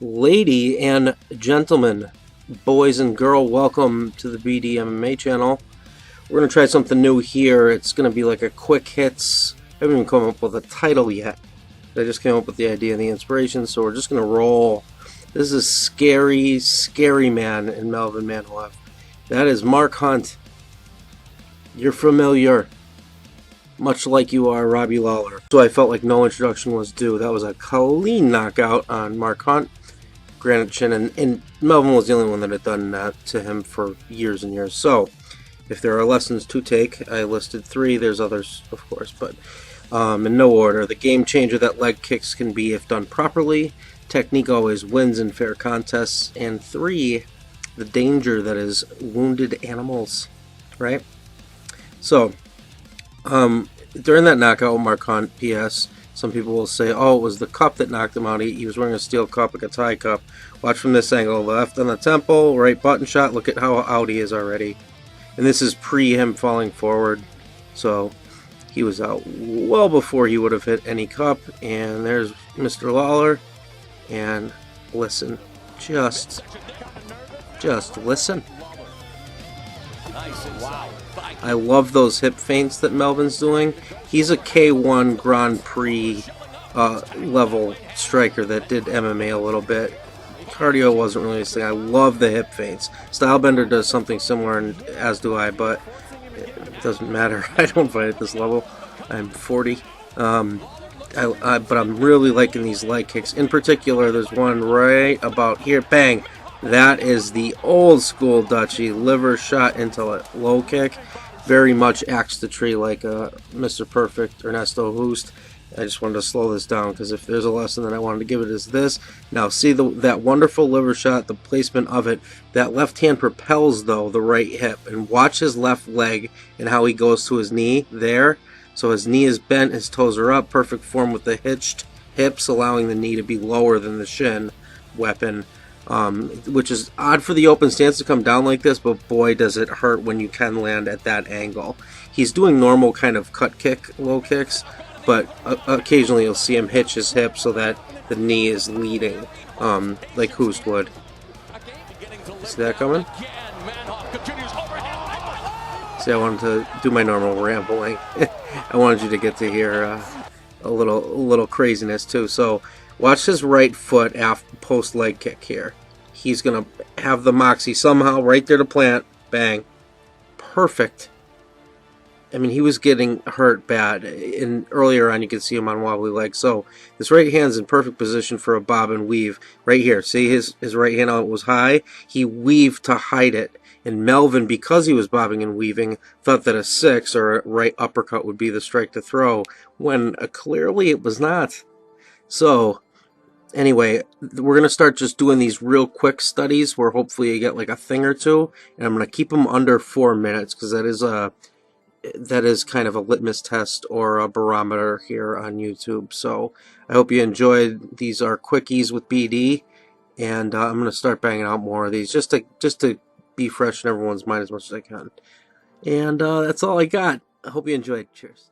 Lady and gentlemen, boys and girl, welcome to the BD MMA channel. We're going to try something new here. It's going to be like a quick hits. I haven't even come up with a title yet. I just came up with the idea and the inspiration, so we're just going to roll. This is Scary, Scary Man in Melvin Manhoef. That is Mark Hunt. You're familiar, much like you are Robbie Lawler. So I felt like no introduction was due. That was a clean knockout on Mark Hunt. Granted chin, and Melvin was the only one that had done that to him for years and years. So if there are lessons to take, I listed 3. There's others, of course, but in no order. The game changer that leg kicks can be if done properly. Technique always wins in fair contests. And 3, the danger that is wounded animals, right? So during that knockout, Mark Hunt, P.S., some people will say, oh, it was the cup that knocked him out. He was wearing a steel cup, like a tie cup. Watch from this angle. Left on the temple, right button shot. Look at how out he is already. And this is pre him falling forward. So he was out well before he would have hit any cup. And there's Mr. Lawler. And listen. Just listen. I love those hip feints that Melvin's doing. He's a K1 Grand Prix level striker that did MMA a little bit. Cardio wasn't really his thing. I love the hip feints. Stylebender does something similar, and as do I, but it doesn't matter. I don't fight at this level. I'm 40. But I'm really liking these leg kicks. In particular, there's one right about here. Bang! That is the old school Dutchie liver shot into a low kick. Very much axe to tree like Mr. Perfect, Ernesto Hoost. I just wanted to slow this down because if there's a lesson that I wanted to give it is this. Now see that wonderful liver shot, the placement of it. That left hand propels though the right hip, and watch his left leg and how he goes to his knee there. So his knee is bent, his toes are up, perfect form with the hitched hips, allowing the knee to be lower than the shin weapon. Which is odd for the open stance to come down like this, but boy does it hurt when you can land at that angle. He's doing normal kind of cut kick, low kicks, but occasionally you'll see him hitch his hip so that the knee is leading, like Hoost would. See that coming? See, I wanted to do my normal rambling. I wanted you to get to hear a little craziness too. So watch his right foot post leg kick here. He's going to have the moxie somehow right there to plant. Bang. Perfect. I mean, he was getting hurt bad. And earlier on, you can see him on wobbly legs. So this right hand's in perfect position for a bob and weave. Right here. See his right hand out was high. He weaved to hide it. And Melvin, because he was bobbing and weaving, thought that a 6 or a right uppercut would be the strike to throw, when clearly it was not. So anyway, we're going to start just doing these real quick studies where hopefully you get like a thing or two, and I'm going to keep them under 4 minutes because that is kind of a litmus test or a barometer here on YouTube. So I hope you enjoyed. These are quickies with BD, and I'm going to start banging out more of these just to be fresh in everyone's mind as much as I can. And that's all I got. I hope you enjoyed. Cheers.